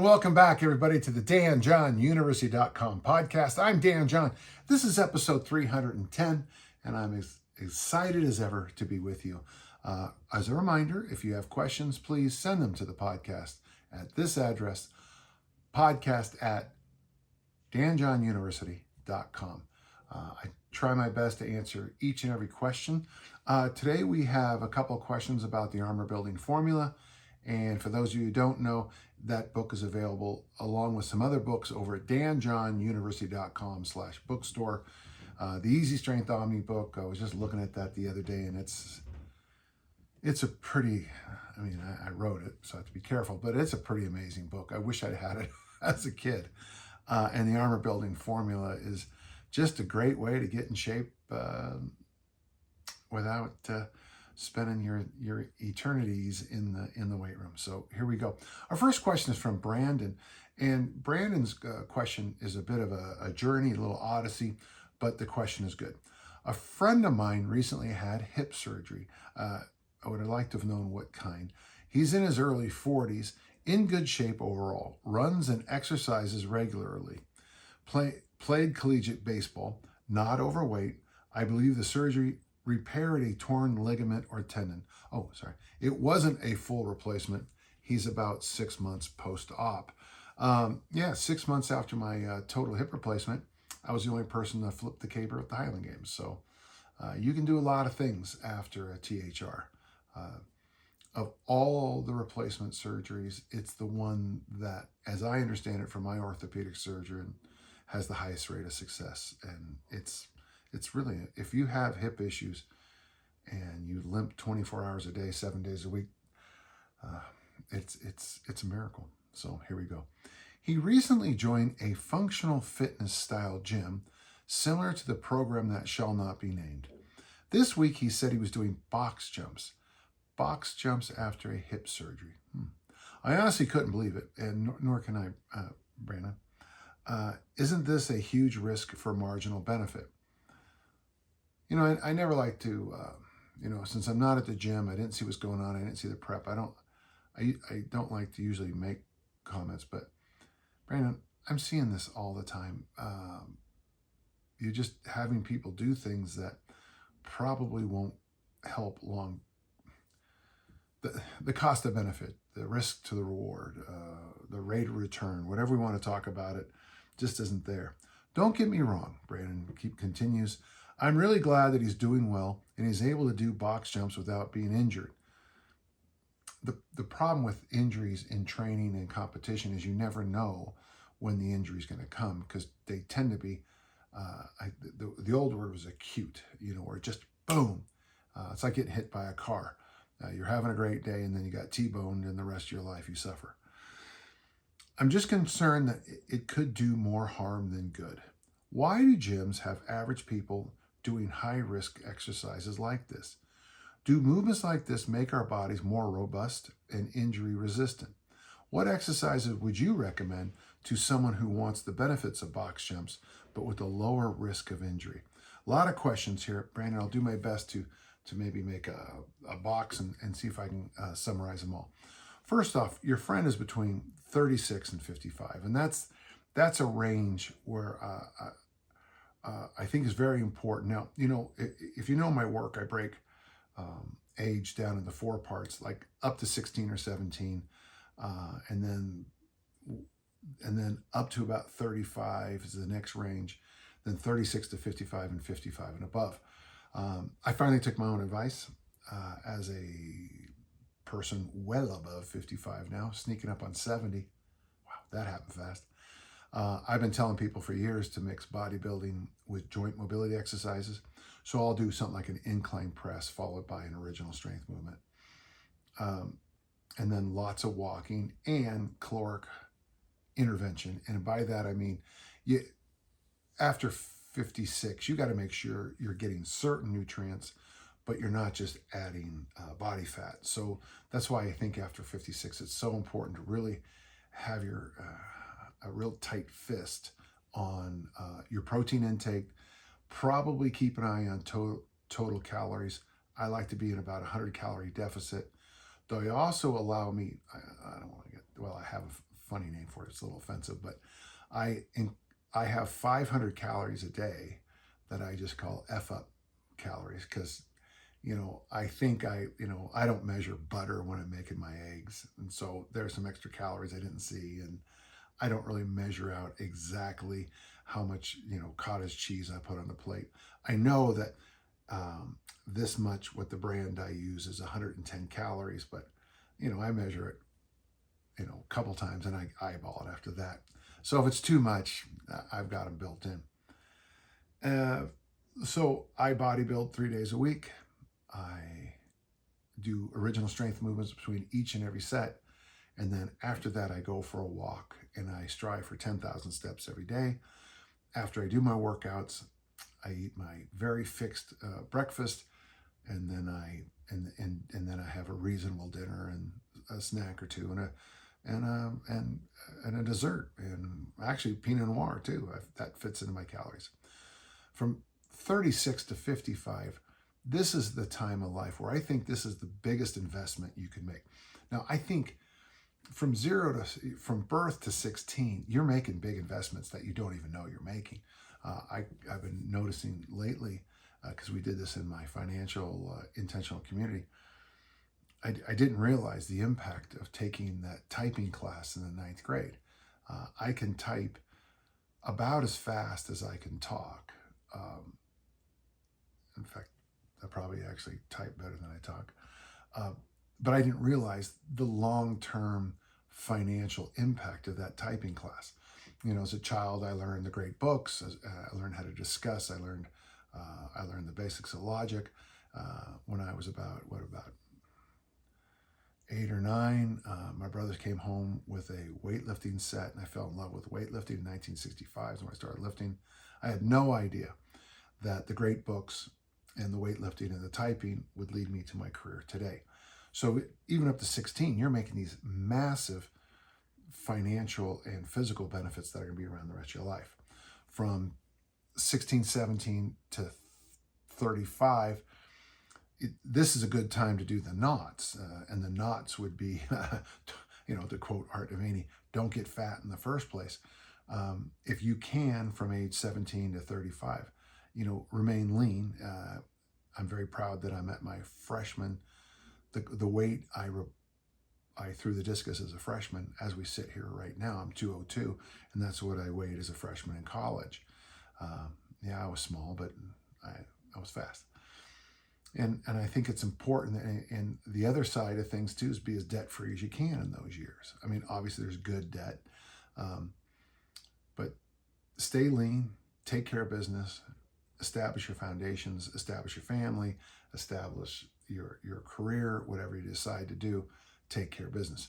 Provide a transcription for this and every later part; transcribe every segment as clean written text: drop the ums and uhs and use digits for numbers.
welcome back, everybody, to the DanJohnUniversity.com podcast. I'm Dan John. This is episode 310, and I'm as excited as ever to be with you. As a reminder, if you have questions, please send them to the podcast at this address, podcast@DanJohnUniversity.com. I try my best to answer each and every question. Today we have a couple of questions about the armor building formula. And for those of you who don't know, that book is available along with some other books over at danjohnuniversity.com/bookstore. The Easy Strength Omni book, I was just looking at that the other day, and it's a pretty, I wrote it, so I have to be careful, but it's a pretty amazing book. I wish I'd had it as a kid. And the armor building formula is just a great way to get in shape without spending your eternities in the weight room. So here we go. Our first question is from Brandon, and Brandon's question is a bit of a journey, a little odyssey, but the question is good. A friend of mine recently had hip surgery. I would have liked to have known what kind. He's in his early 40s, in good shape overall, runs and exercises regularly, played collegiate baseball, not overweight. I believe the surgery repaired a torn ligament or tendon. Oh, sorry. It wasn't a full replacement. He's about 6 months post-op. 6 months after my total hip replacement, I was the only person to flip the caber at the Highland Games. So you can do a lot of things after a THR. Of all the replacement surgeries, it's the one that, as I understand it from my orthopedic surgeon, has the highest rate of success. And it's really, if you have hip issues and you limp 24 hours a day, 7 days a week, it's a miracle. So here we go. He recently joined a functional fitness style gym similar to the program that shall not be named. This week he said he was doing box jumps after a hip surgery. I honestly couldn't believe it, and nor can I, Brandon. Isn't this a huge risk for marginal benefit? I never like to, since I'm not at the gym, I didn't see what's going on, I didn't see the prep. I don't like to usually make comments, but Brandon, I'm seeing this all the time. You're just having people do things that probably won't help long. The cost of benefit, the risk to the reward, the rate of return, whatever we want to talk about it, just isn't there. Don't get me wrong, Brandon continues. I'm really glad that he's doing well and he's able to do box jumps without being injured. The problem with injuries in training and competition is you never know when the injury is going to come, because they tend to be, the old word was acute, or just boom. It's like getting hit by a car. You're having a great day and then you got T-boned and the rest of your life you suffer. I'm just concerned that it could do more harm than good. Why do gyms have average people doing high-risk exercises like this? Do movements like this make our bodies more robust and injury-resistant? What exercises would you recommend to someone who wants the benefits of box jumps, but with a lower risk of injury? A lot of questions here, Brandon. I'll do my best to maybe make a box and see if I can summarize them all. First off, your friend is between 36 and 55, and that's a range where I think is very important. Now, if you know my work, I break age down into 4 parts, like up to 16 or 17, and then up to about 35 is the next range, then 36 to 55 and 55 and above. I finally took my own advice as a person well above 55 now, sneaking up on 70. Wow, that happened fast. I've been telling people for years to mix bodybuilding with joint mobility exercises. So I'll do something like an incline press followed by an original strength movement. And then lots of walking and caloric intervention. And by that, I mean, after 56, you got to make sure you're getting certain nutrients, but you're not just adding body fat. So that's why I think after 56, it's so important to really have a real tight fist on your protein intake. Probably keep an eye on total calories. I like to be in about 100 calorie deficit. They also allow me, I don't want to get, well, I have funny name for it. It's a little offensive, but I have 500 calories a day that I just call F up calories, because I think I don't measure butter when I'm making my eggs. And so there's some extra calories I didn't see. And I don't really measure out exactly how much, cottage cheese I put on the plate. I know that this much, what the brand I use is 110 calories, but, I measure it, a couple times and I eyeball it after that. So if it's too much, I've got them built in. So I bodybuild 3 days a week. I do original strength movements between each and every set. And then after that, I go for a walk and I strive for 10,000 steps every day. After I do my workouts, I eat my very fixed breakfast, and then I have a reasonable dinner and a snack or two and a dessert, and actually Pinot Noir too. That fits into my calories. From 36 to 55, this is the time of life where I think this is the biggest investment you can make. Now, I think from birth to 16, you're making big investments that you don't even know you're making. I've been noticing lately, because we did this in my financial intentional community, I didn't realize the impact of taking that typing class in the 9th grade. I can type about as fast as I can talk. In fact, I probably actually type better than I talk. But I didn't realize the long-term financial impact of that typing class. As a child, I learned the great books. I learned how to discuss. I learned the basics of logic. When I was about 8 or 9, my brothers came home with a weightlifting set, and I fell in love with weightlifting in 1965 when I started lifting. I had no idea that the great books and the weightlifting and the typing would lead me to my career today. So even up to 16, you're making these massive financial and physical benefits that are going to be around the rest of your life. From 16, 17 to 35, this is a good time to do the knots. And the knots would be, to quote Art Devaney, don't get fat in the first place. If you can, from age 17 to 35, remain lean. I'm very proud that I'm at my freshman. The weight I threw the discus as a freshman. As we sit here right now, I'm 202, and that's what I weighed as a freshman in college. I was small, but I was fast. And I think it's important, and the other side of things too is be as debt-free as you can in those years. I mean, obviously there's good debt, but stay lean, take care of business, establish your foundations, establish your family, establish your career, whatever you decide to do, take care of business.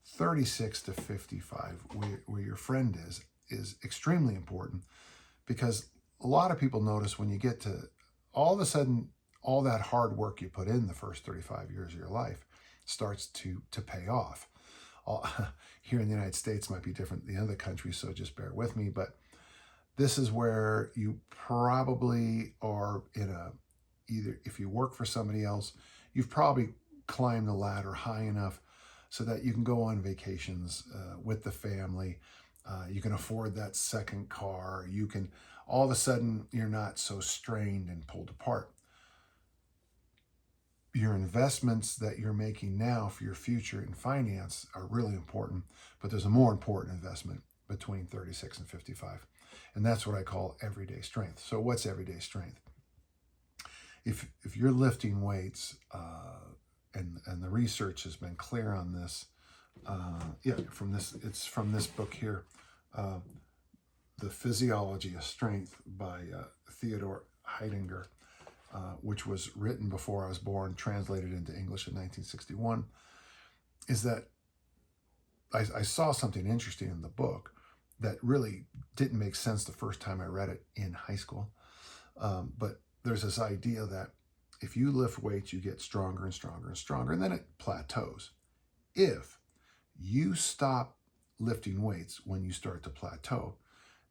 36 to 55, where your friend is extremely important, because a lot of people notice when you get to, all of a sudden, all that hard work you put in the first 35 years of your life starts to pay off. Here in the United States might be different than the other countries, so just bear with me, but this is where you probably are either if you work for somebody else, you've probably climbed the ladder high enough so that you can go on vacations with the family. You can afford that second car. You can, all of a sudden, you're not so strained and pulled apart. Your investments that you're making now for your future in finance are really important, but there's a more important investment between 36 and 55. And that's what I call everyday strength. So what's everyday strength? If you're lifting weights, and the research has been clear on this, it's from this book here, The Physiology of Strength by Theodore Heidinger, which was written before I was born, translated into English in 1961, is that I saw something interesting in the book that really didn't make sense the first time I read it in high school. But there's this idea that if you lift weights, you get stronger and stronger and stronger, and then it plateaus. If you stop lifting weights when you start to plateau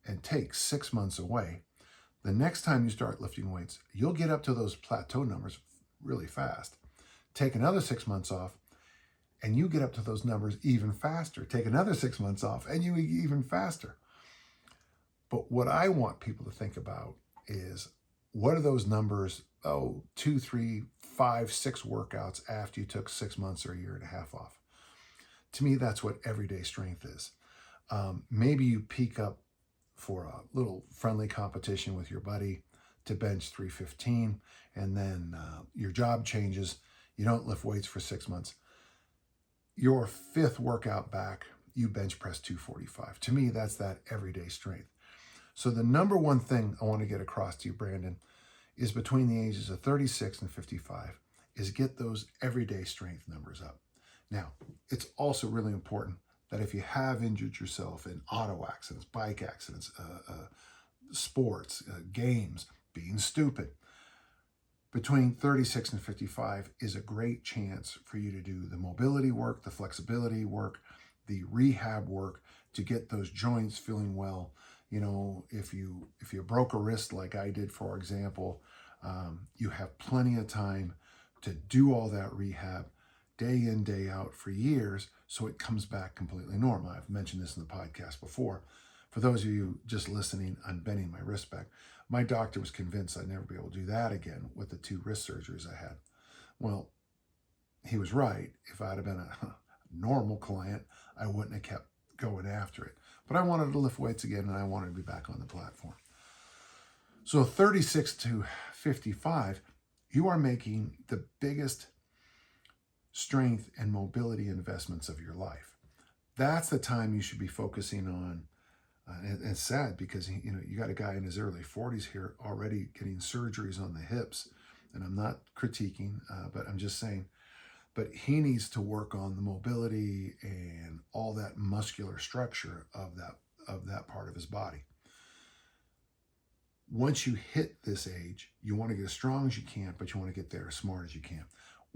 and take 6 months away, the next time you start lifting weights, you'll get up to those plateau numbers really fast. Take another 6 months off, and you get up to those numbers even faster. Take another 6 months off and you even faster. But what I want people to think about is, what are those numbers, 2, 3, 5, 6 workouts after you took 6 months or a year and a half off? To me, that's what everyday strength is. Maybe you peak up for a little friendly competition with your buddy to bench 315, and then your job changes. You don't lift weights for 6 months. Your 5th workout back, you bench press 245. To me, that's that everyday strength. So the number one thing I want to get across to you, Brandon, is between the ages of 36 and 55, is get those everyday strength numbers up. Now, it's also really important that if you have injured yourself in auto accidents, bike accidents, sports, games, being stupid, between 36 and 55 is a great chance for you to do the mobility work, the flexibility work, the rehab work to get those joints feeling well. You know, if you broke a wrist like I did, for example, you have plenty of time to do all that rehab day in, day out for years, so it comes back completely normal. I've mentioned this in the podcast before. For those of you just listening, I'm bending my wrist back. My doctor was convinced I'd never be able to do that again with the 2 wrist surgeries I had. Well, he was right. If I'd have been a normal client, I wouldn't have kept going after it. But I wanted to lift weights again, and I wanted to be back on the platform. So 36 to 55, you are making the biggest strength and mobility investments of your life. That's the time you should be focusing on. And it's sad because you got a guy in his early 40s here already getting surgeries on the hips, and I'm not critiquing, but I'm just saying. But he needs to work on the mobility and all that muscular structure of that part of his body. Once you hit this age, you want to get as strong as you can, but you want to get there as smart as you can.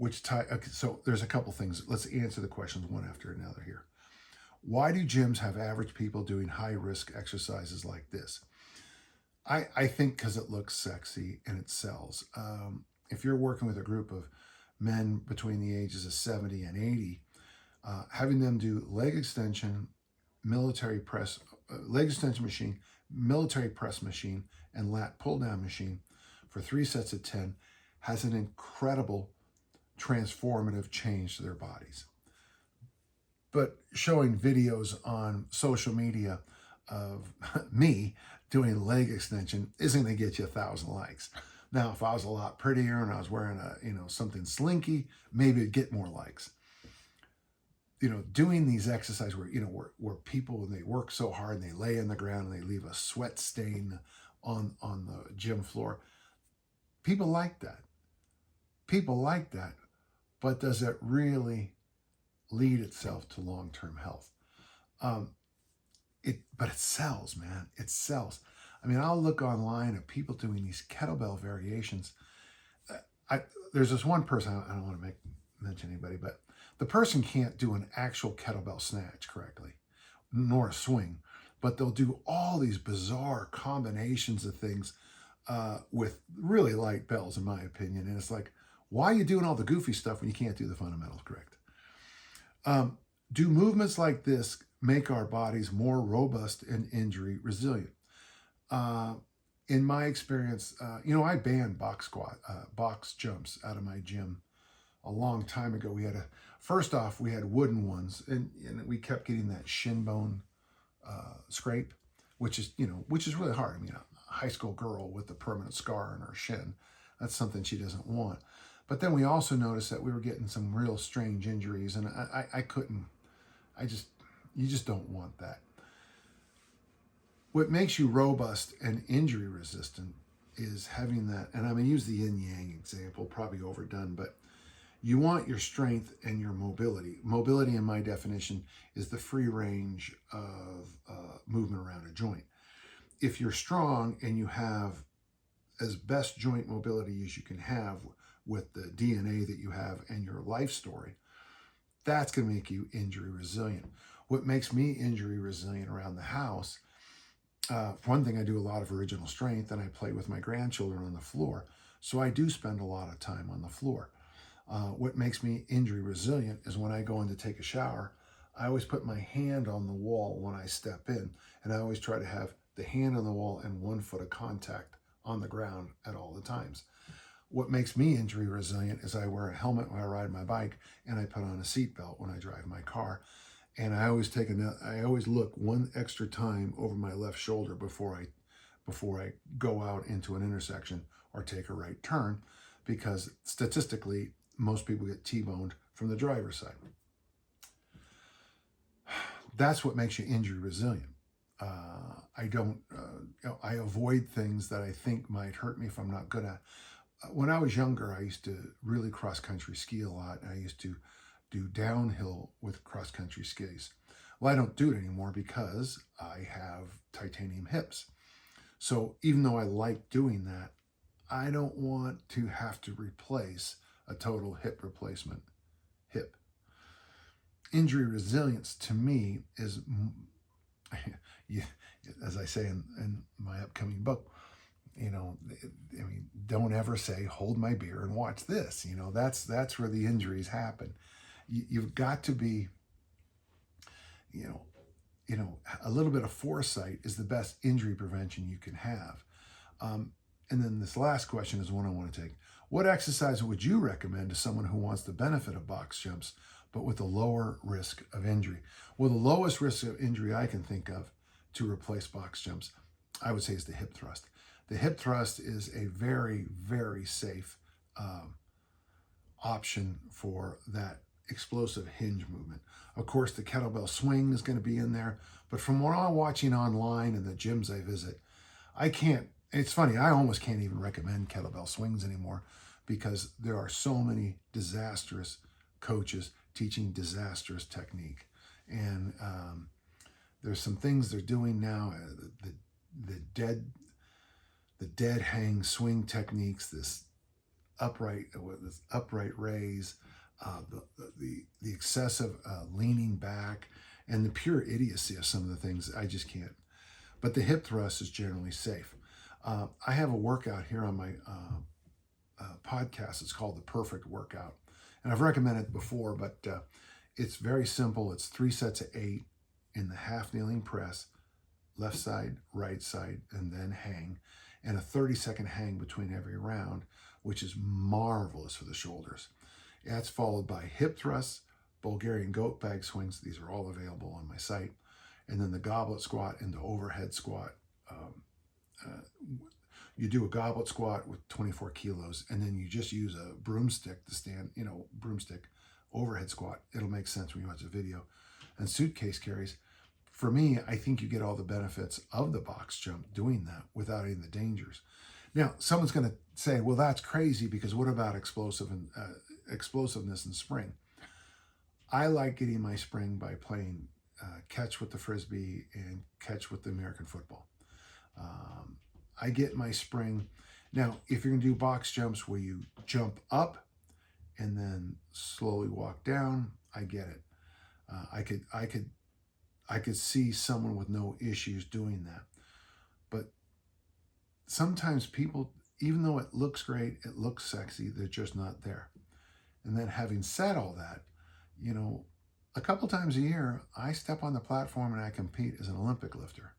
Okay, so there's a couple things. Let's answer the questions one after another here. Why do gyms have average people doing high-risk exercises like this? I think because it looks sexy and it sells. If you're working with a group of men between the ages of 70 and 80, having them do leg extension machine, military press machine, and lat pull-down machine for 3 sets of 10 has an incredible transformative change to their bodies. But showing videos on social media of me doing leg extension isn't going to get you 1,000 likes. Now, if I was a lot prettier and I was wearing something slinky, maybe it'd get more likes. Doing these exercises where people, when they work so hard and they lay on the ground and they leave a sweat stain on the gym floor, people like that. People like that, but does it really lead itself to long-term health? But it sells, man. It sells. I mean, I'll look online at people doing these kettlebell variations. There's this one person, I don't want to mention anybody, but the person can't do an actual kettlebell snatch correctly, nor a swing, but they'll do all these bizarre combinations of things with really light bells, in my opinion. And it's like, why are you doing all the goofy stuff when you can't do the fundamentals correct? Do movements like this make our bodies more robust and injury resilient? In my experience, I banned box jumps out of my gym a long time ago. First off, we had wooden ones, and we kept getting that shin bone scrape, which is really hard. I mean, a high school girl with a permanent scar on her shin, that's something she doesn't want. But then we also noticed that we were getting some real strange injuries, and you just don't want that. What makes you robust and injury resistant is having that, and I'm going to use the yin-yang example, probably overdone, but you want your strength and your mobility. Mobility, in my definition, is the free range of movement around a joint. If you're strong and you have as best joint mobility as you can have with the DNA that you have and your life story, that's going to make you injury resilient. What makes me injury resilient around the house, for one thing, I do a lot of original strength and I play with my grandchildren on the floor. So I do spend a lot of time on the floor. What makes me injury resilient is when I go in to take a shower, I always put my hand on the wall when I step in, and I always try to have the hand on the wall and 1 foot of contact on the ground at all the times. What makes me injury resilient is I wear a helmet when I ride my bike, and I put on a seatbelt when I drive my car. And I always look one extra time over my left shoulder before I go out into an intersection or take a right turn, because statistically, most people get T-boned from the driver's side. That's what makes you injury resilient. I avoid things that I think might hurt me if I'm not good at. When I was younger, I used to really cross-country ski a lot. I used to do downhill with cross-country skis. Well, I don't do it anymore because I have titanium hips. So even though I like doing that, I don't want to have to replace a total hip replacement hip. Injury resilience to me is, as I say in my upcoming book, don't ever say, hold my beer and watch this. That's where the injuries happen. You've got to be, a little bit of foresight is the best injury prevention you can have. And then this last question is one I want to take. What exercise would you recommend to someone who wants the benefit of box jumps, but with a lower risk of injury? Well, the lowest risk of injury I can think of to replace box jumps, I would say, is the hip thrust. The hip thrust is a very, very safe option for that explosive hinge movement. Of course, the kettlebell swing is going to be in there, but from what I'm watching online and the gyms I visit, it's funny, I almost can't even recommend kettlebell swings anymore because there are so many disastrous coaches teaching disastrous technique. And there's some things they're doing now, the dead hang swing techniques, this upright raise, the excessive leaning back, and the pure idiocy of some of the things I just can't. But the hip thrust is generally safe. I have a workout here on my podcast. It's called The Perfect Workout. And I've recommended it before, but it's very simple. It's 3 sets of 8 in the half kneeling press, left side, right side, and then hang, and a 30-second hang between every round, which is marvelous for the shoulders. That's followed by hip thrusts, Bulgarian goat bag swings. These are all available on my site. And then the goblet squat and the overhead squat. You do a goblet squat with 24 kilos, and then you just use a broomstick to stand, broomstick overhead squat. It'll make sense when you watch the video. And suitcase carries. For me, I think you get all the benefits of the box jump doing that without any of the dangers. Now, someone's going to say, well, that's crazy because what about explosiveness and spring? I like getting my spring by playing catch with the Frisbee and catch with the American football. I get my spring. Now, if you're going to do box jumps where you jump up and then slowly walk down, I get it. I could see someone with no issues doing that. But sometimes people, even though it looks great, it looks sexy, they're just not there. And then having said all that, a couple times a year, I step on the platform and I compete as an Olympic lifter.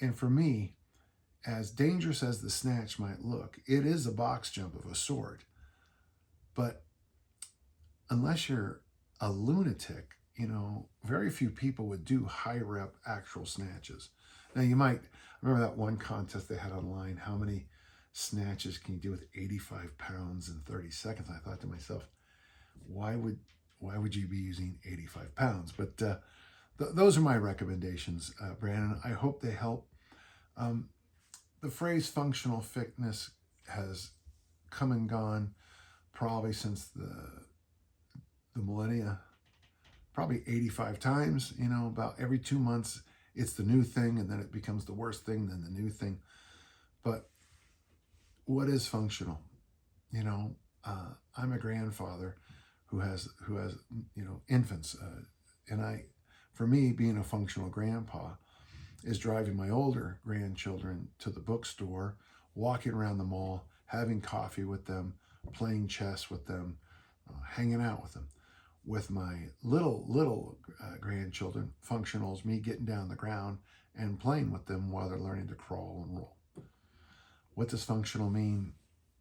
And for me, as dangerous as the snatch might look, it is a box jump of a sort. But unless you're a lunatic, very few people would do high rep actual snatches. Now you might remember that one contest they had online, how many snatches can you do with 85 pounds in 30 seconds? I thought to myself, why would you be using 85 pounds? But those are my recommendations, Brandon. I hope they help. The phrase functional fitness has come and gone probably since the millennia, probably 85 times, about every 2 months, it's the new thing, and then it becomes the worst thing, then the new thing. But what is functional? I'm a grandfather who has infants, and for me, being a functional grandpa is driving my older grandchildren to the bookstore, walking around the mall, having coffee with them, playing chess with them, hanging out with them. With my little grandchildren, functional is me getting down the ground and playing with them while they're learning to crawl and roll. What does functional mean?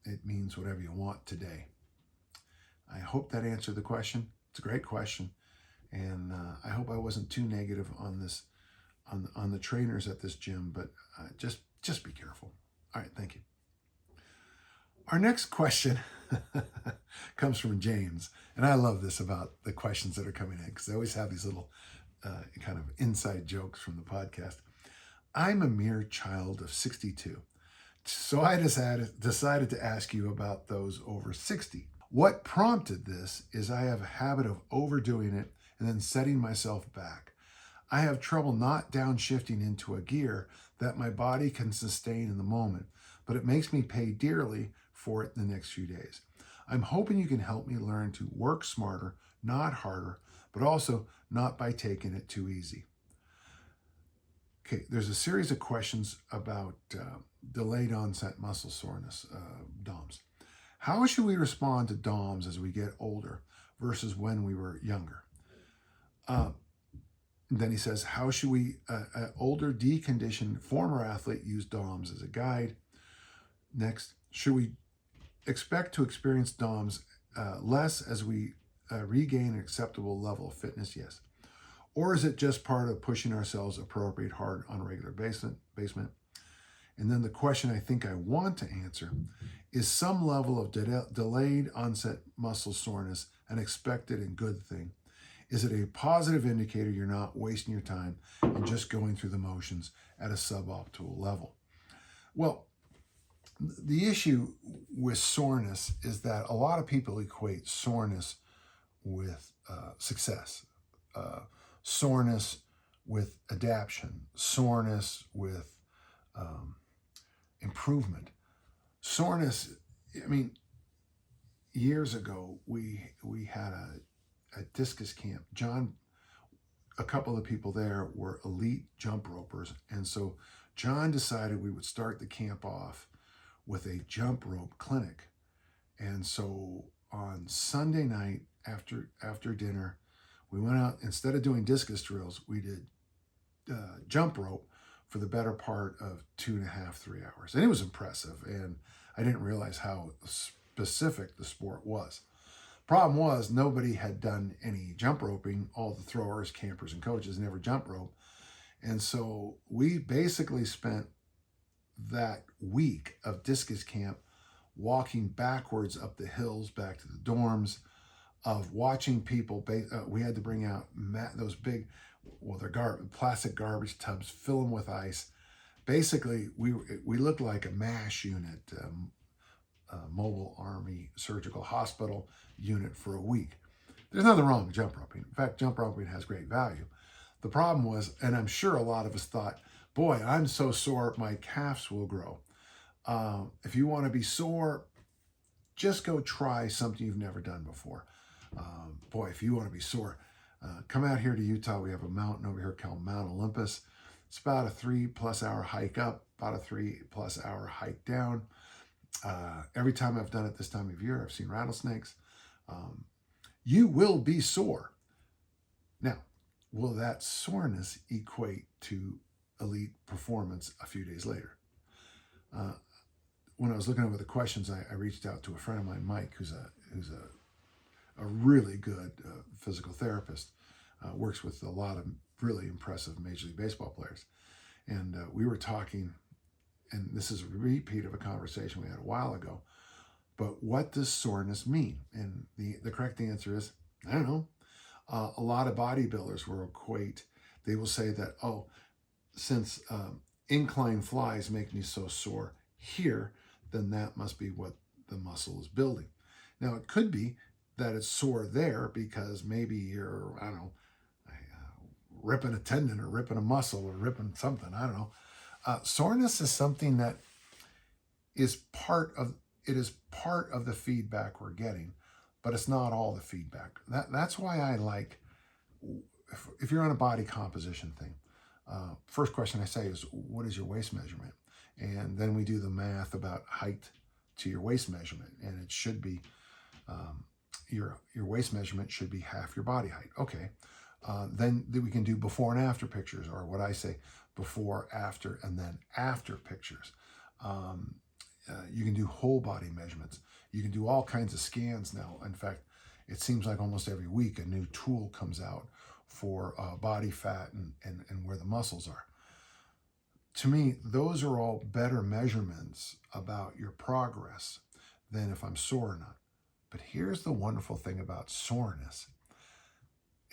It means whatever you want today. I hope that answered the question. It's a great question. And I hope I wasn't too negative on this, on the trainers at this gym, but just be careful. All right, thank you. Our next question comes from James. And I love this about the questions that are coming in, because they always have these little kind of inside jokes from the podcast. I'm a mere child of 62. So I decided to ask you about those over 60. What prompted this is I have a habit of overdoing it and then setting myself back. I have trouble not downshifting into a gear that my body can sustain in the moment, but it makes me pay dearly for it in the next few days. I'm hoping you can help me learn to work smarter, not harder, but also not by taking it too easy. Okay, there's a series of questions about delayed onset muscle soreness, DOMS. How should we respond to DOMS as we get older versus when we were younger? Then he says, how should we, older deconditioned former athlete, use DOMS as a guide? Next, should we expect to experience DOMS less as we regain an acceptable level of fitness? Yes. Or is it just part of pushing ourselves appropriate hard on a regular basis? And then the question I think I want to answer is some level of delayed onset muscle soreness an expected and good thing? Is it a positive indicator you're not wasting your time and just going through the motions at a suboptimal level? Well, the issue with soreness is that a lot of people equate soreness with success, soreness with adaptation, soreness with improvement. Soreness, I mean, years ago, we had a discus camp. John, a couple of people there were elite jump ropers. And so John decided we would start the camp off with a jump rope clinic. And so on Sunday night after dinner, we went out, instead of doing discus drills, we did jump rope for the better part of 2.5, 3 hours. And it was impressive. And I didn't realize how specific the sport was. Problem was, nobody had done any jump roping. All the throwers, campers, and coaches never jump rope. And so we basically spent that week of discus camp walking backwards up the hills back to the dorms, of watching people. We had to bring out those big, well, they're plastic garbage tubs, fill them with ice. Basically, we looked like a MASH unit, Mobile Army Surgical Hospital unit, for a week. There's nothing wrong with jump roping. In fact, jump roping has great value. The problem was, and I'm sure a lot of us thought, boy, I'm so sore, my calves will grow. If you want to be sore, just go try something you've never done before. Boy, if you want to be sore, come out here to Utah. We have a mountain over here called Mount Olympus. It's about a 3+ hour hike up, about a 3+ hour hike down. Every time I've done it this time of year, I've seen rattlesnakes. You will be sore. Now, will that soreness equate to elite performance a few days later? When I was looking over the questions, I reached out to a friend of mine, Mike, who's a really good physical therapist, works with a lot of really impressive Major League Baseball players. And we were talking, and this is a repeat of a conversation we had a while ago, but what does soreness mean? And the correct answer is, I don't know. A lot of bodybuilders will equate, they will say that, oh, since incline flies make me so sore here, then that must be what the muscle is building. Now, it could be that it's sore there because maybe you're, I don't know, ripping a tendon or ripping a muscle or ripping something, I don't know. Soreness is something that is part of the feedback we're getting, but it's not all the feedback. That's why I like, if you're on a body composition thing, first question I say is, what is your waist measurement? And then we do the math about height to your waist measurement. And it should be your waist measurement should be half your body height. Okay. Then we can do before and after pictures, or what I say, before, after, and then after pictures. You can do whole body measurements. You can do all kinds of scans now. In fact, it seems like almost every week a new tool comes out for body fat and where the muscles are. To me, those are all better measurements about your progress than if I'm sore or not. But here's the wonderful thing about soreness,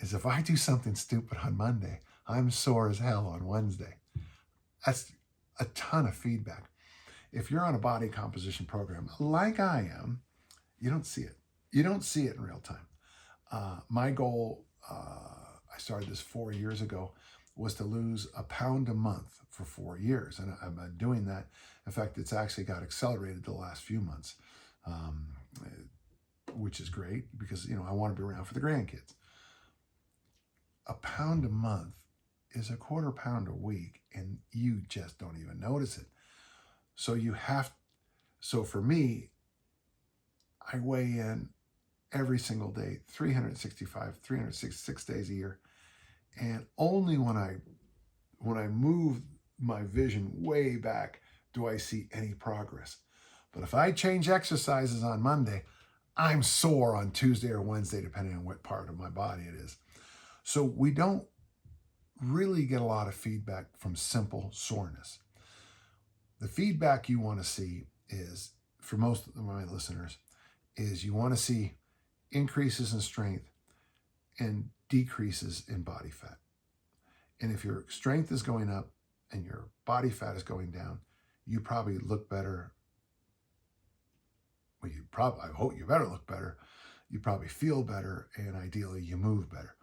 is if I do something stupid on Monday, I'm sore as hell on Wednesday. That's a ton of feedback. If you're on a body composition program like I am, you don't see it. You don't see it in real time. My goal, I started this 4 years ago, was to lose a pound a month for 4 years. And I've been doing that. In fact, it's actually got accelerated the last few months, which is great because, I want to be around for the grandkids. A pound a month is a quarter pound a week, and you just don't even notice it. So for me, I weigh in every single day, 366 days a year. And only when I move my vision way back do I see any progress. But if I change exercises on Monday, I'm sore on Tuesday or Wednesday, depending on what part of my body it is. So we don't really get a lot of feedback from simple soreness. The feedback you want to see is, for most of my listeners, is you want to see increases in strength and decreases in body fat. And if your strength is going up and your body fat is going down, you probably look better. Well, I hope you better look better. You probably feel better, and ideally you move better.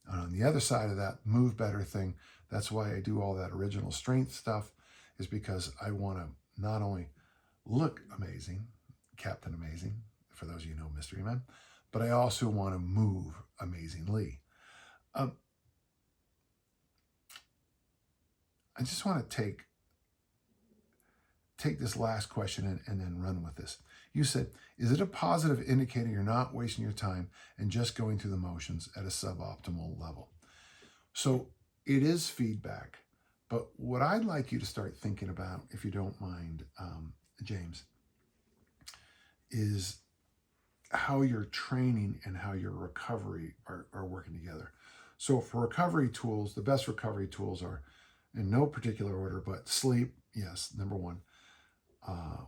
And on the other side of that move better thing, that's why I do all that original strength stuff, is because I want to not only look amazing, Captain Amazing, for those of you who know Mystery Men, but I also want to move amazingly. I just want to take this last question and then run with this. You said, is it a positive indicator you're not wasting your time and just going through the motions at a suboptimal level? So it is feedback, but what I'd like you to start thinking about, if you don't mind, James, is how your training and how your recovery are working together. So for recovery tools, the best recovery tools are, in no particular order, but sleep, yes, number one,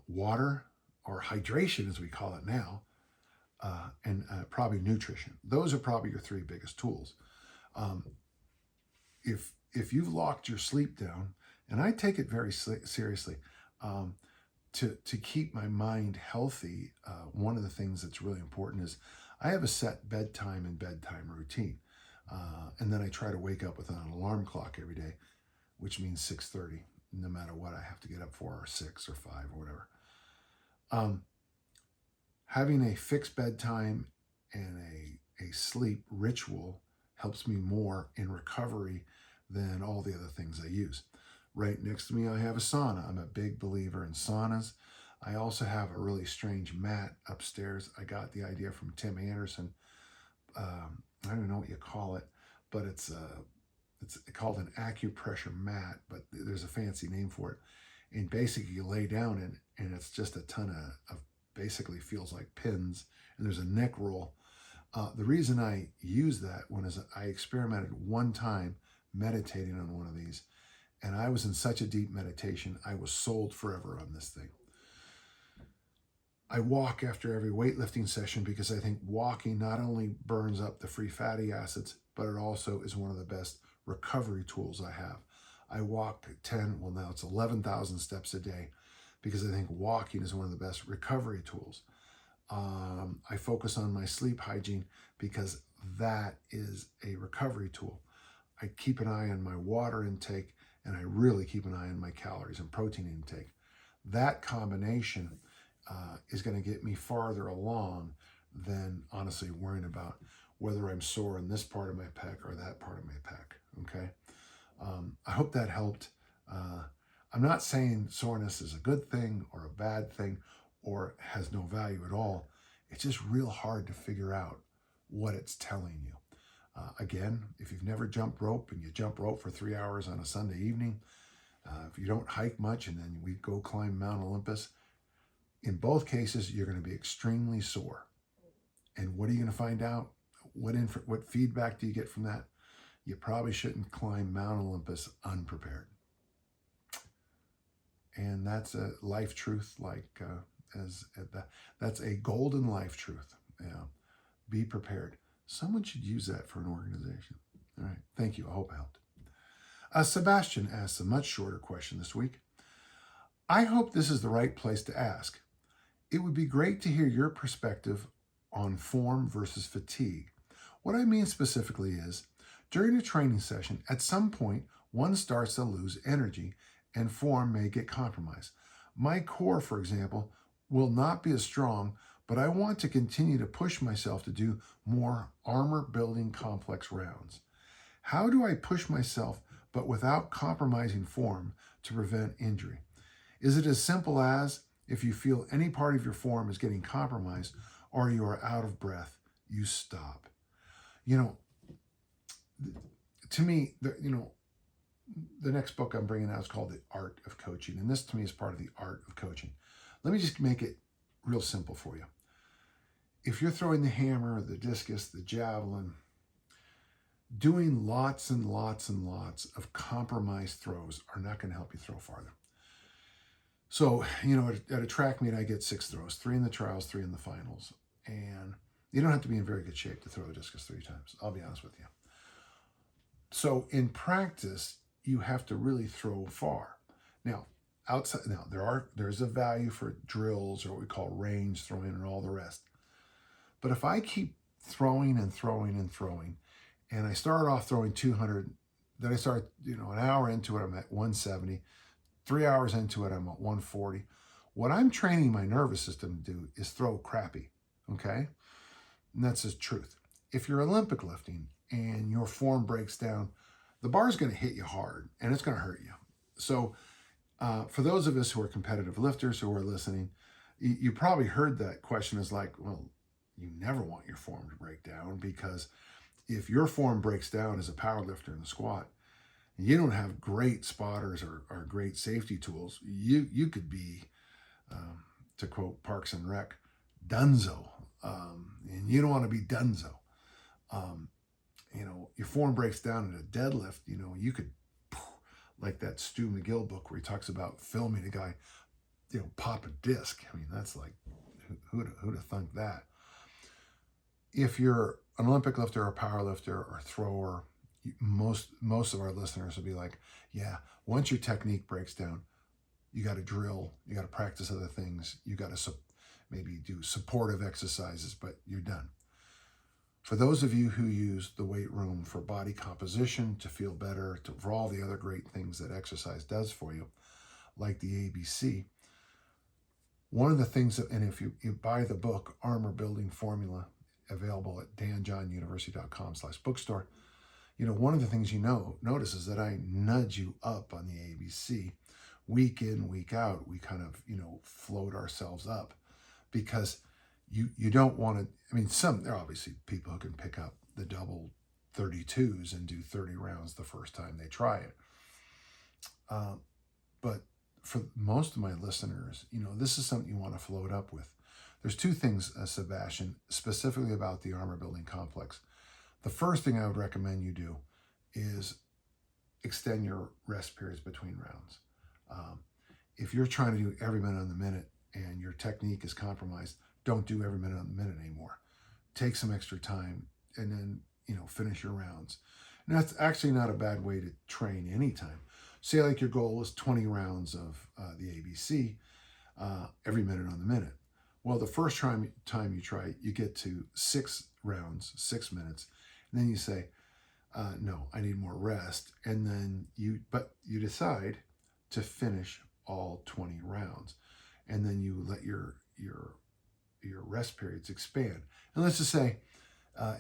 water, or hydration as we call it now, and probably nutrition. Those are probably your three biggest tools. If you've locked your sleep down, and I take it very seriously, to keep my mind healthy, one of the things that's really important is I have a set bedtime and bedtime routine. And then I try to wake up with an alarm clock every day, which means 6:30, no matter what I have to get up for, or 6 or 5 or whatever. Having a fixed bedtime and a sleep ritual helps me more in recovery than all the other things I use. Right next to me, I have a sauna. I'm a big believer in saunas. I also have a really strange mat upstairs. I got the idea from Tim Anderson. I don't know what you call it, but it's called an acupressure mat, but there's a fancy name for it. And basically you lay down in, and it's just a ton of basically feels like pins, and there's a neck roll. The reason I use that one is I experimented one time meditating on one of these, and I was in such a deep meditation, I was sold forever on this thing. I walk after every weightlifting session because I think walking not only burns up the free fatty acids, but it also is one of the best recovery tools I have. I walk 10, well now it's 11,000 steps a day because I think walking is one of the best recovery tools. I focus on my sleep hygiene because that is a recovery tool. I keep an eye on my water intake, and I really keep an eye on my calories and protein intake. That combination is going to get me farther along than honestly worrying about whether I'm sore in this part of my pec or that part of my pec, okay? I hope that helped. I'm not saying soreness is a good thing or a bad thing or has no value at all. it's just real hard to figure out what it's telling you. Again, if you've never jumped rope and you jump rope for 3 hours on a Sunday evening, if you don't hike much and then we go climb Mount Olympus, in both cases, you're going to be extremely sore. And what are you going to find out? What feedback do you get from that? You probably shouldn't climb Mount Olympus unprepared. And that's a life truth, that's a golden life truth. Be prepared. Someone should use that for an organization. All right, thank you. I hope it helped. Sebastian asks a much shorter question this week. I hope this is the right place to ask. It would be great to hear your perspective on form versus fatigue. What I mean specifically is, during a training session, at some point, one starts to lose energy and form may get compromised. My core, for example, will not be as strong, but I want to continue to push myself to do more armor-building complex rounds. How do I push myself, but without compromising form, to prevent injury? Is it as simple as, if you feel any part of your form is getting compromised or you are out of breath, you stop? To me, the next book I'm bringing out is called The Art of Coaching, and this to me is part of the art of coaching. Let me just make it real simple for you. If you're throwing the hammer, the discus, the javelin, doing lots and lots and lots of compromised throws are not going to help you throw farther. So, at a track meet, I get 6 throws, 3 in the trials, 3 in the finals. And you don't have to be in very good shape to throw a discus 3 times. I'll be honest with you. So in practice, you have to really throw far. Now, there's a value for drills or what we call range throwing and all the rest. But if I keep throwing and throwing and throwing, and I start off throwing 200, then I start, an hour into it, I'm at 170. 3 hours into it, I'm at 140. What I'm training my nervous system to do is throw crappy, okay? And that's the truth. If you're Olympic lifting and your form breaks down, the bar's going to hit you hard and it's going to hurt you. So for those of us who are competitive lifters who are listening, you probably heard that question is like, well, you never want your form to break down, because if your form breaks down as a power lifter in the squat, you don't have great spotters or great safety tools, you could be, to quote Parks and Rec, dunzo. And you don't want to be dunzo. Your form breaks down in a deadlift, you could, like that Stu McGill book where he talks about filming a guy, pop a disc. I mean, that's like, who'd have thunk that? If you're an Olympic lifter or power lifter or thrower, most of our listeners will be like, yeah, once your technique breaks down, you got to drill, you got to practice other things, you got to maybe do supportive exercises, but you're done. For those of you who use the weight room for body composition, to feel better, for all the other great things that exercise does for you, like the ABC, one of the things and if you buy the book, Armor Building Formula, available at danjohnuniversity.com/bookstore, one of the things notice is that I nudge you up on the ABC. Week in, week out, we kind of, float ourselves up, because you don't want to, there are obviously people who can pick up the double 32s and do 30 rounds the first time they try it. But for most of my listeners, this is something you want to float up with. There's 2 things, Sebastian, specifically about the armor building complex. The first thing I would recommend you do is extend your rest periods between rounds. If you're trying to do every minute on the minute and your technique is compromised, don't do every minute on the minute anymore. Take some extra time and then, finish your rounds. And that's actually not a bad way to train anytime. Say like your goal is 20 rounds of the ABC every minute on the minute. Well, the first time you try, you get to 6 rounds, 6 minutes, and then you say, no, I need more rest. And then you decide to finish all 20 rounds. And then you let your rest periods expand. And let's just say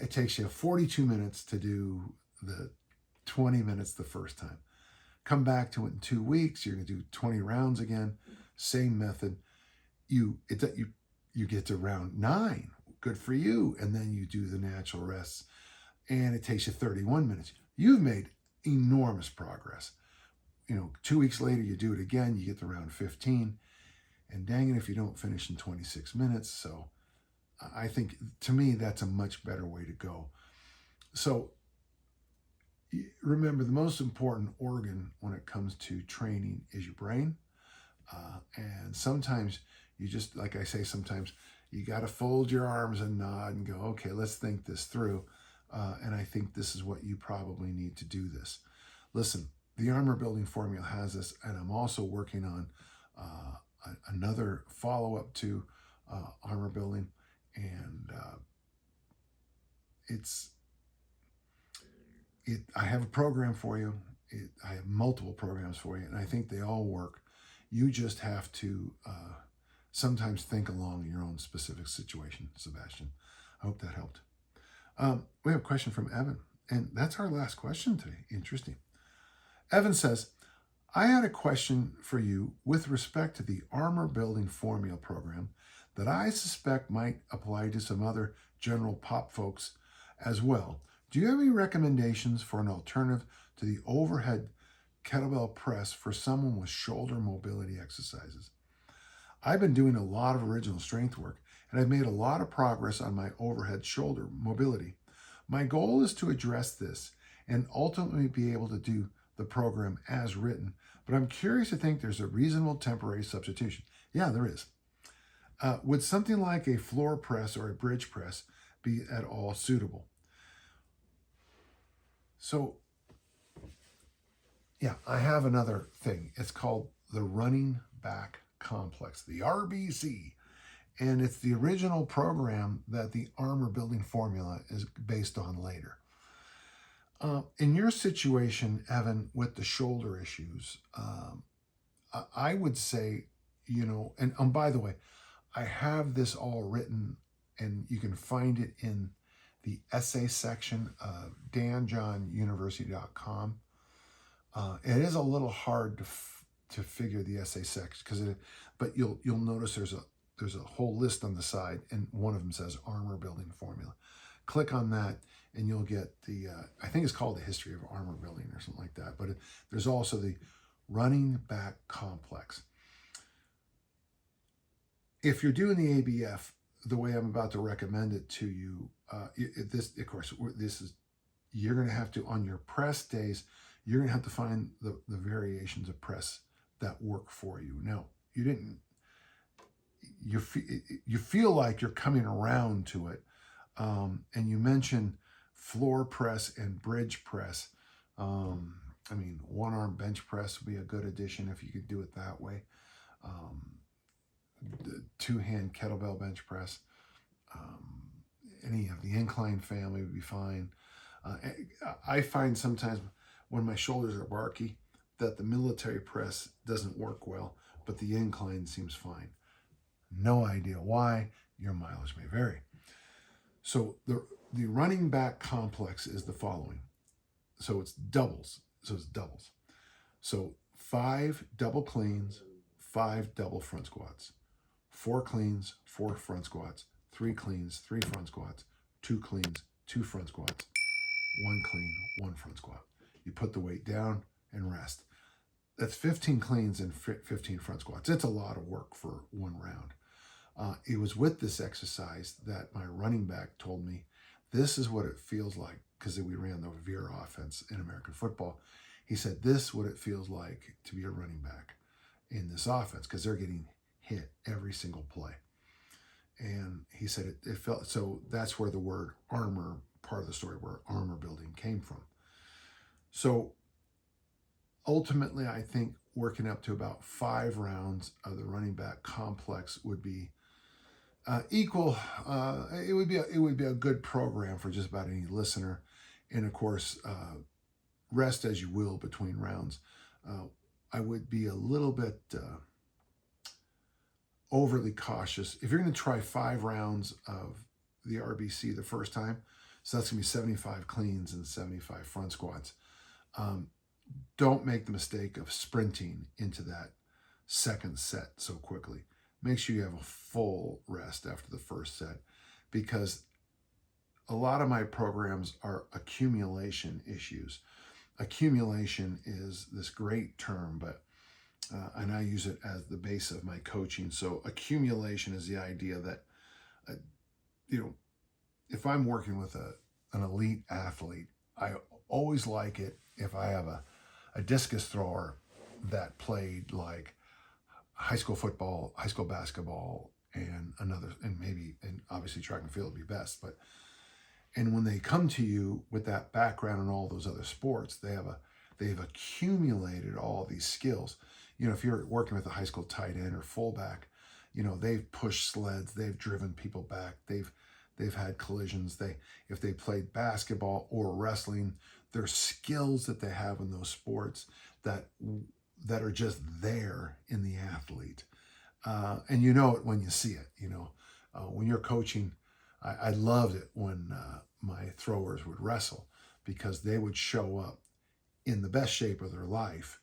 it takes you 42 minutes to do the 20 minutes the first time. Come back to it in 2 weeks. You're going to do 20 rounds again. Same method. You get to round 9 good for you. And then you do the natural rests and it takes you 31 minutes. You've made enormous progress. 2 weeks later, you do it again, you get to round 15, and dang it if you don't finish in 26 minutes. So I think, to me, that's a much better way to go. So remember, the most important organ when it comes to training is your brain. And sometimes you just, like I say, sometimes you got to fold your arms and nod and go, okay, let's think this through. And I think this is what you probably need to do this. Listen, the armor building formula has this, and I'm also working on another follow-up to armor building. And I have a program for you. I have multiple programs for you, and I think they all work. You just have to sometimes think along your own specific situation, Sebastian. I hope that helped. We have a question from Evan, and that's our last question today. Interesting. Evan says, I had a question for you with respect to the armor building formula program that I suspect might apply to some other general pop folks as well. Do you have any recommendations for an alternative to the overhead kettlebell press for someone with shoulder mobility exercises? I've been doing a lot of original strength work, and I've made a lot of progress on my overhead shoulder mobility. My goal is to address this and ultimately be able to do the program as written, but I'm curious to think there's a reasonable temporary substitution. Yeah, there is. Would something like a floor press or a bridge press be at all suitable? So, yeah, I have another thing. It's called the running back complex, the RBC. And it's the original program that the armor building formula is based on later. In your situation, Evan, with the shoulder issues, I would say, and by the way, I have this all written, and you can find it in the essay section of danjohnuniversity.com. It is a little hard to figure the essay section but you'll notice there's a whole list on the side, and one of them says armor building formula. Click on that, and you'll get the I think it's called the history of armor building or something like that. But there's also the running back complex. If you're doing the ABF the way I'm about to recommend it to you, you're going to have to, on your press days, you're going to have to find the variations of press that work for you. Now, you feel like you're coming around to it, and you mentioned floor press and bridge press. One arm bench press would be a good addition if you could do it that way. The two-hand kettlebell bench press, any of the incline family would be fine. I find sometimes when my shoulders are barky that the military press doesn't work well, but the incline seems fine. No idea why. Your mileage may vary. So the running back complex is the following. So it's doubles. So 5 double cleans, 5 double front squats, 4 cleans, 4 front squats, 3 cleans, 3 front squats, 2 cleans, 2 front squats, 1 clean, 1 front squat. You put the weight down and rest. That's 15 cleans and 15 front squats. It's a lot of work for one round. It was with this exercise that my running back told me, this is what it feels like, because we ran the veer offense in American football. He said, this is what it feels like to be a running back in this offense, because they're getting hit every single play. And he said it felt, so that's where the word armor, part of the story where armor building came from. So ultimately, I think working up to about 5 rounds of the running back complex would be equal. It would be a good program for just about any listener. And of course, rest as you will between rounds. I would be a little bit overly cautious. If you're going to try 5 rounds of the RBC the first time, so that's going to be 75 cleans and 75 front squats. Don't make the mistake of sprinting into that second set so quickly. Make sure you have a full rest after the first set, because a lot of my programs are accumulation issues. Accumulation is this great term, but and I use it as the base of my coaching. So accumulation is the idea that, if I'm working with an elite athlete, I always like it if I have a discus thrower that played like high school football, high school basketball, and obviously track and field would be best. And when they come to you with that background in all those other sports, they've accumulated all these skills. If you're working with a high school tight end or fullback, they've pushed sleds, they've driven people back, they've had collisions. If they played basketball or wrestling, there's skills that they have in those sports that are just there in the athlete. And you know it when you see it. When you're coaching, I loved it when my throwers would wrestle, because they would show up in the best shape of their life.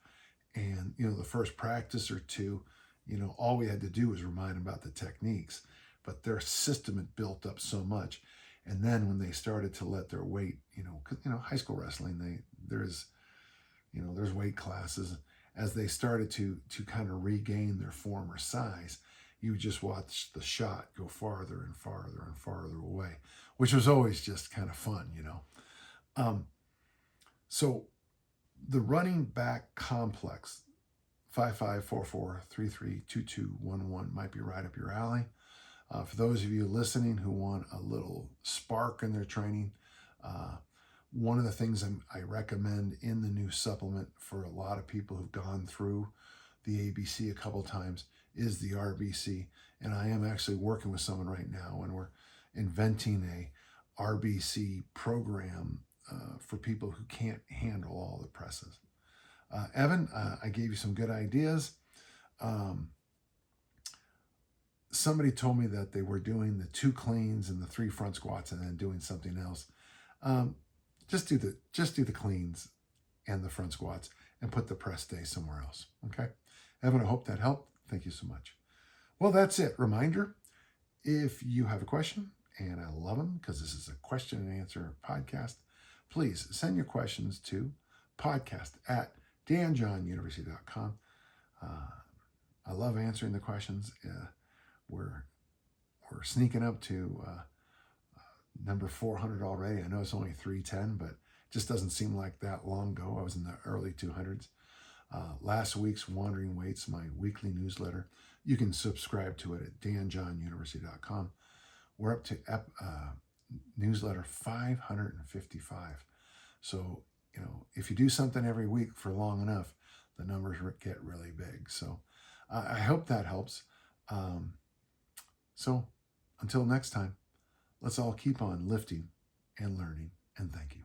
And, the first practice or two, all we had to do was remind them about the techniques, but their system had built up so much. And then when they started to let their weight, because, high school wrestling, there's weight classes. As they started to kind of regain their former size, you just watch the shot go farther and farther and farther away, which was always just kind of fun, So the running back complex, 5544332211, might be right up your alley. For those of you listening who want a little spark in their training, one of the things I recommend in the new supplement for a lot of people who've gone through the ABC a couple times is the RBC. And I am actually working with someone right now, and we're inventing a RBC program for people who can't handle all the presses. Evan, I gave you some good ideas. Somebody told me that they were doing the 2 cleans and the 3 front squats and then doing something else. Just do the cleans and the front squats and put the press day somewhere else. Okay, Evan, I hope that helped. Thank you so much. Well, that's it. Reminder: if you have a question, and I love them because this is a question and answer podcast, please send your questions to podcast@danjohnuniversity.com. I love answering the questions. We're sneaking up to number 400 already. I know it's only 310, but it just doesn't seem like that long ago. I was in the early 200s. Last week's Wandering Weights, my weekly newsletter, you can subscribe to it at danjohnuniversity.com. We're up to newsletter 555. So, if you do something every week for long enough, the numbers get really big. So I hope that helps. So until next time, let's all keep on lifting and learning, and thank you.